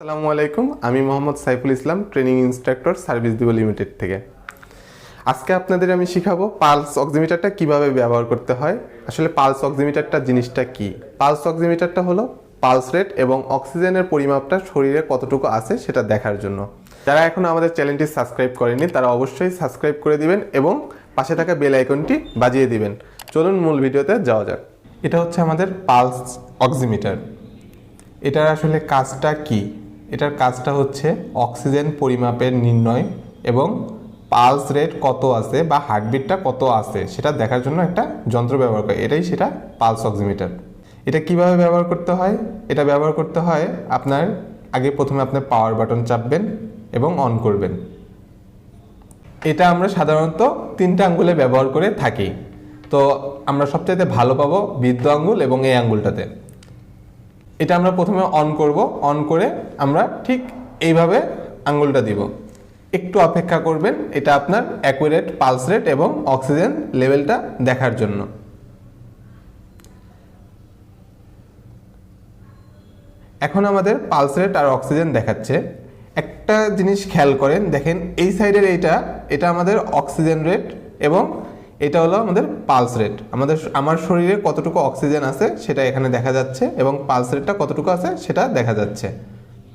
আসসালামু আলাইকুম, আমি Mohammad Saiful Islam, training instructor, service দিবো লিমিটেড থেকে। আজকে আপনাদের আমি শিখাবো পালস অক্সিমিটারটা কিভাবে ব্যবহার করতে হয়। আসলে পালস অক্সিমিটারটা জিনিসটা কি? পালস অক্সিমিটারটা হলো পালস রেট এবং অক্সিজেনের পরিমাপটা শরীরে কতটুকু আছে সেটা দেখার জন্য। যারা এখনো আমাদের চ্যানেলটি সাবস্ক্রাইব করেনি তারা অবশ্যই সাবস্ক্রাইব করে দিবেন এবং পাশে থাকা বেল আইকনটি বাজিয়ে দিবেন। চলুন মূল ভিডিওতে যাওয়া যাক। এটা হচ্ছে আমাদের পালস অক্সিমিটার। এটার আসলে কাজটা কি? এটার কাজটা হচ্ছে অক্সিজেন পরিমাপের নির্ণয় এবং পালস রেট কত আছে বা হার্টবিটটা কত আছে সেটা দেখার জন্য একটা যন্ত্র ব্যবহার করে, এটাই সেটা পালস অক্সিমিটার। এটা কিভাবে ব্যবহার করতে হয়? এটা ব্যবহার করতে হয় প্রথমে আপনার পাওয়ার বাটন চাপবেন এবং অন করবেন। এটা আমরা সাধারণত 3টে আঙ্গুলে ব্যবহার করে থাকি। তো আমরা সবচাইতে ভালো পাবো বৃদ্ধ আঙ্গুল এবং এই আঙ্গুলটাতে। এটা আমরা প্রথমে অন করব, অন করে আমরা ঠিক এইভাবে আঙ্গুলটা দিব। একটু অপেক্ষা করবেন, এটা আপনার অ্যাকুরেট পালস রেট এবং অক্সিজেন লেভেলটা দেখার জন্য। এখন আমাদের পালস রেট আর অক্সিজেন দেখাচ্ছে। একটা জিনিস খেয়াল করেন, দেখেন এই সাইডের এটা আমাদের অক্সিজেন রেট এবং এটা হলো আমাদের পালস রেট। আমার শরীরে কতটুকু অক্সিজেন আছে সেটা এখানে দেখা যাচ্ছে এবং পালস রেটটা কতটুকু আছে সেটা দেখা যাচ্ছে।